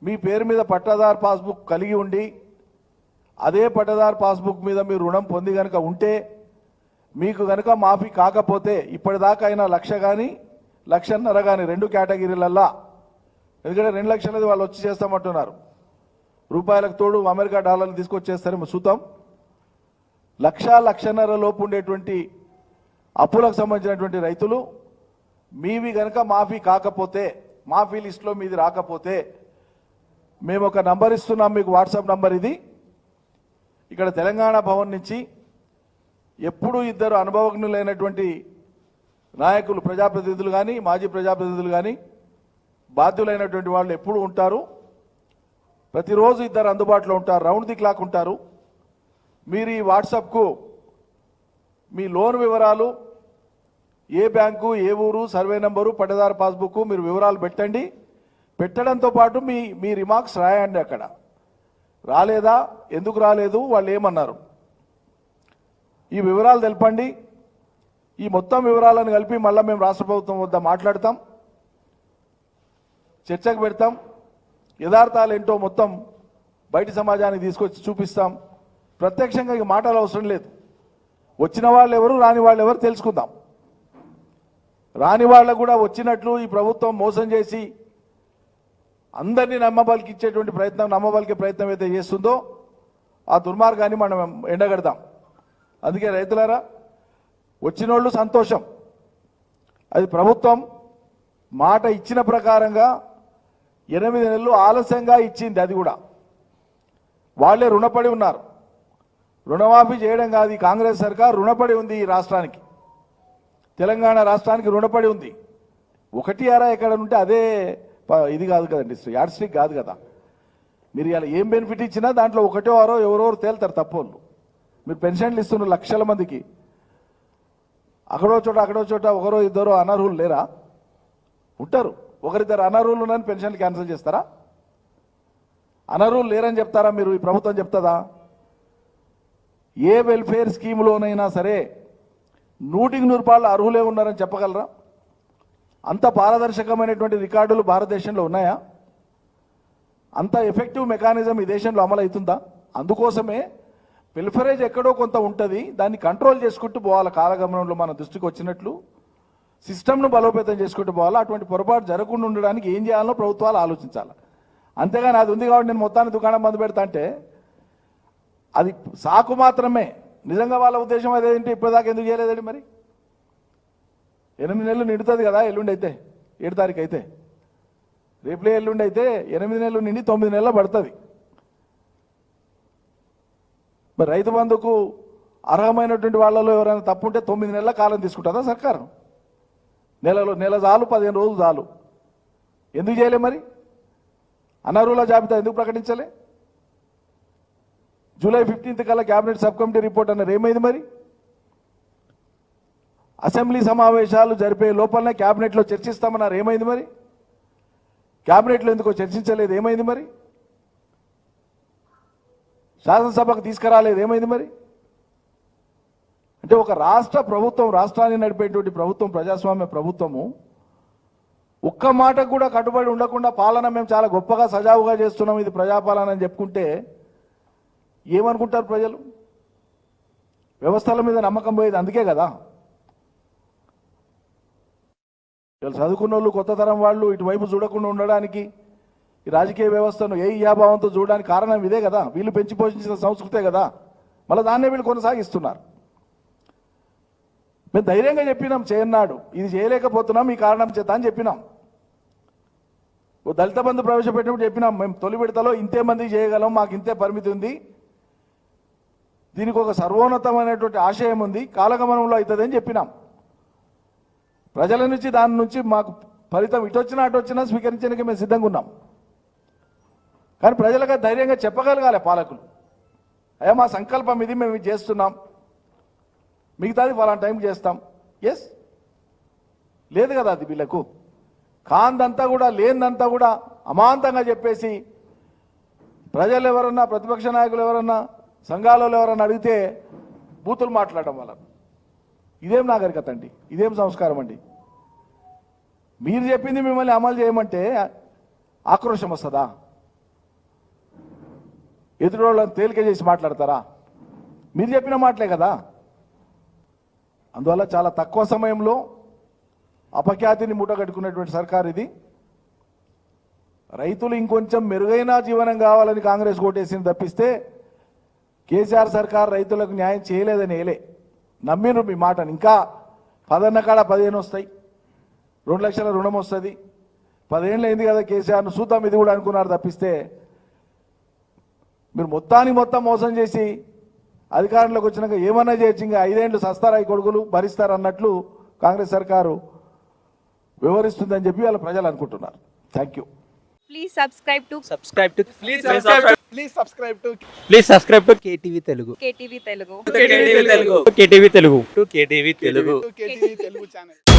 మీ పేరు మీద పట్టాదారు పాస్బుక్ కలిగి ఉండి అదే పట్టాదారు పాస్బుక్ మీద మీరు రుణం పొంది కనుక ఉంటే మీకు కనుక మాఫీ కాకపోతే ఇప్పటిదాకా అయినా 1,00,000 కానీ 1,50,000 కానీ 2 కేటగిరీలల్లా, ఎందుకంటే 2 లక్షలది వాళ్ళు వచ్చి చేస్తామంటున్నారు, రూపాయలకు తోడు అమెరికా డాలర్లు తీసుకొచ్చేస్తారేమో చూద్దాం. 1,00,000-1,50,000 లోపు ఉండేటువంటి అప్పులకు సంబంధించినటువంటి రైతులు మీవి కనుక మాఫీ కాకపోతే, మాఫీ లిస్టులో మీది రాకపోతే మేము ఒక నంబర్ ఇస్తున్నాం మీకు, వాట్సాప్ నంబర్ ఇది. ఇక్కడ తెలంగాణ భవన్ నుంచి ఎప్పుడు 2 అనుభవజ్ఞులైనటువంటి నాయకులు, ప్రజాప్రతినిధులు కానీ మాజీ ప్రజాప్రతినిధులు కానీ బాధ్యులైనటువంటి వాళ్ళు ఎప్పుడు ఉంటారు. ప్రతిరోజు 2 అందుబాటులో ఉంటారు, రౌండ్ ది క్లాక్ ఉంటారు. మీరు ఈ వాట్సాప్కు మీ లోన్ వివరాలు, ఏ బ్యాంకు, ఏ ఊరు, సర్వే నెంబరు, పట్టదారు పాస్బుక్ మీరు వివరాలు పెట్టండి. పెట్టడంతో పాటు మీ రిమార్క్స్ రాయండి. అక్కడ రాలేదా, ఎందుకు రాలేదు, వాళ్ళు ఏమన్నారు, ఈ వివరాలు తెలపండి. ఈ మొత్తం వివరాలను కలిపి మళ్ళీ మేము రాష్ట్ర ప్రభుత్వం వద్ద మాట్లాడతాం, చర్చకు పెడతాం. యథార్థాలు ఏంటో మొత్తం బయట సమాజానికి తీసుకొచ్చి చూపిస్తాం. ప్రత్యక్షంగా ఇక మాటలు అవసరం లేదు. వచ్చిన వాళ్ళు ఎవరు, రాని వాళ్ళు ఎవరు తెలుసుకుందాం. రాని వాళ్ళకు కూడా వచ్చినట్లు ఈ ప్రభుత్వం మోసం చేసి అందరినీ నమ్మబలికే ప్రయత్నం అయితే చేస్తుందో ఆ దుర్మార్గాన్ని మనం ఎండగడదాం. అందుకే రైతులారా, వచ్చినోళ్ళు సంతోషం. అది ప్రభుత్వం మాట ఇచ్చిన ప్రకారంగా 8 నెలలు ఆలస్యంగా ఇచ్చింది. అది కూడా వాళ్ళే రుణపడి ఉన్నారు. రుణమాఫీ చేయడం కాదు, ఈ కాంగ్రెస్ సర్కార్ రుణపడి ఉంది. ఈ రాష్ట్రానికి, తెలంగాణ రాష్ట్రానికి రుణపడి ఉంది. 1 ఎక్కడ ఉంటే అదే ఇది కాదు కదండి, యాడ్ స్టిక్ కాదు కదా. మీరు ఇలా ఏం బెనిఫిట్ ఇచ్చినా దాంట్లో 1 ఎవరెవరు తేలుతారు తప్పోళ్ళు. మీరు పెన్షన్లు ఇస్తున్నారు లక్షల మందికి, అక్కడో చోట 1-2 అనర్హులు లేరా? ఉంటారు. 1-2 అనర్హులు ఉన్నారని పెన్షన్లు క్యాన్సిల్ చేస్తారా? అనర్హులు లేరని చెప్తారా మీరు? ఈ ప్రభుత్వం చెప్తుందా? ఏ వెల్ఫేర్ స్కీమ్లోనైనా సరే 100% అర్హులే ఉన్నారని చెప్పగలరా? అంత పారదర్శకమైనటువంటి రికార్డులు భారతదేశంలో ఉన్నాయా? అంత ఎఫెక్టివ్ మెకానిజం ఈ దేశంలో అమలవుతుందా? అందుకోసమే వెల్ఫరేజ్ ఎక్కడో కొంత ఉంటుంది, దాన్ని కంట్రోల్ చేసుకుంటూ పోవాలి. కాలగమనంలో మన దృష్టికి వచ్చినట్లు సిస్టమ్ను బలోపేతం చేసుకుంటూ పోవాలి. అటువంటి పొరపాటు జరగకుండా ఉండడానికి ఏం చేయాలో ప్రభుత్వాలు ఆలోచించాలి. అంతేగాని అది ఉంది కాబట్టి నేను మొత్తాన్ని దుకాణం బంద్ పెడతా అంటే అది సాకు మాత్రమే. నిజంగా వాళ్ళ ఉద్దేశం అదేంటి, ఇప్పటిదాకా ఎందుకు చేయలేదండి? మరి 8 నెలలు నిండుతుంది కదా, ఎల్లుండి అయితే 7 తారీఖు అయితే, రేపులే ఎల్లుండి అయితే 8 నెలలు నిండి 9 నెలలు పడుతుంది. మరి రైతు బంధుకు అర్హమైనటువంటి వాళ్ళలో ఎవరైనా తప్పుంటే 9 నెలల కాలం తీసుకుంటుందా సర్కారు? నెల చాలు, 15 రోజులు చాలు. ఎందుకు చేయలే మరి? అనర్హుల జాబితా ఎందుకు ప్రకటించలే? జూలై 15th కల్లా క్యాబినెట్ సబ్ కమిటీ రిపోర్ట్ అన్నారు, ఏమైంది మరి? అసెంబ్లీ సమావేశాలు జరిపే లోపలనే క్యాబినెట్లో చర్చిస్తామన్నారు, ఏమైంది మరి? క్యాబినెట్లో ఎందుకో చర్చించలేదు, ఏమైంది మరి? శాసనసభకు తీసుకురాలేదు, ఏమైంది మరి? అంటే ఒక రాష్ట్ర ప్రభుత్వం, రాష్ట్రాన్ని నడిపేటువంటి ప్రభుత్వం, ప్రజాస్వామ్య ప్రభుత్వము ఒక్క మాట కూడా కట్టుబడి ఉండకుండా పాలన మేము చాలా గొప్పగా సజావుగా చేస్తున్నాం, ఇది ప్రజాపాలన అని చెప్పుకుంటే ఏమనుకుంటారు ప్రజలు? వ్యవస్థల మీద నమ్మకం పోయేది అందుకే కదా. వీళ్ళు చదువుకున్న వాళ్ళు, కొత్త తరం వాళ్ళు ఇటువైపు చూడకుండా ఉండడానికి, ఈ రాజకీయ వ్యవస్థను ఏ యాభావంతో చూడడానికి కారణం ఇదే కదా. వీళ్ళు పెంచి పోషించిన సంస్కృతే కదా, మళ్ళీ దాన్నే వీళ్ళు కొనసాగిస్తున్నారు. మేము ధైర్యంగా చెప్పినాం, చేయన్నాడు ఇది చేయలేకపోతున్నాం ఈ కారణం చేత అని చెప్పినాం. ఓ దళిత బంధు ప్రవేశపెట్టినప్పుడు చెప్పినాం, మేము తొలి విడతలో ఇంతే మంది చేయగలం, మాకు ఇంతే పరిమితి ఉంది, దీనికి ఒక సర్వోన్నతమైనటువంటి ఆశయం ఉంది, కాలగమనంలో అవుతుంది అని చెప్పినాం. ప్రజల నుంచి దాని నుంచి మాకు ఫలితం ఇటొచ్చినా అటొచ్చినా స్వీకరించడానికి మేము సిద్ధంగా ఉన్నాం. కానీ ప్రజలకు ధైర్యంగా చెప్పగలగాలి పాలకులు, అయ్యా మా సంకల్పం ఇది, మేము ఇది చేస్తున్నాం, మిగతాది ఫలానా టైంకి చేస్తాం. ఎస్ లేదు కదా అది వీళ్ళకు. కాందంతా కూడా, లేనిదంతా కూడా అమాంతంగా చెప్పేసి ప్రజలు ఎవరన్నా, ప్రతిపక్ష నాయకులు ఎవరన్నా, సంఘాలలో ఎవరన్నా అడిగితే బూతులు మాట్లాడడం వల్ల ఇదేం నాగరికత అండి, ఇదేం సంస్కారం అండి? మీరు చెప్పింది మిమ్మల్ని అమలు చేయమంటే ఆక్రోశం వస్తుందా? ఎదురోళ్ళని తేలిక చేసి మాట్లాడతారా? మీరు చెప్పిన మాటలే కదా. అందువల్ల చాలా తక్కువ సమయంలో అపఖ్యాతిని మూటగట్టుకున్నటువంటి సర్కార్ ఇది. రైతులు ఇంకొంచెం మెరుగైన జీవనం కావాలని కాంగ్రెస్ ఓటేసింది తప్పిస్తే కేసీఆర్ సర్కార్ రైతులకు న్యాయం చేయలేదని ఏలే. నమ్మిండ్రు మీ మాటను. ఇంకా 10 కాడ 15 వస్తాయి, 2 లక్షల రుణం వస్తుంది, 10 ఏళ్ళు అయింది కదా కేసీఆర్ను చూద్దాం ఇది కూడా అనుకున్నారు తప్పిస్తే మీరు మొత్తానికి మొత్తం మోసం చేసి అధికారంలోకి వచ్చినాక ఏమన్నా చేయొచ్చు, ఇంకా 5 ఏళ్ళు సస్తారాయి కొడుకులు భరిస్తారన్నట్లు కాంగ్రెస్ సర్కారు వివరిస్తుందని చెప్పి వాళ్ళ ప్రజలు అనుకుంటున్నారు. Thank you. Please subscribe to KTV Telugu. KTV Telugu. KTV Telugu. KTV Telugu channel.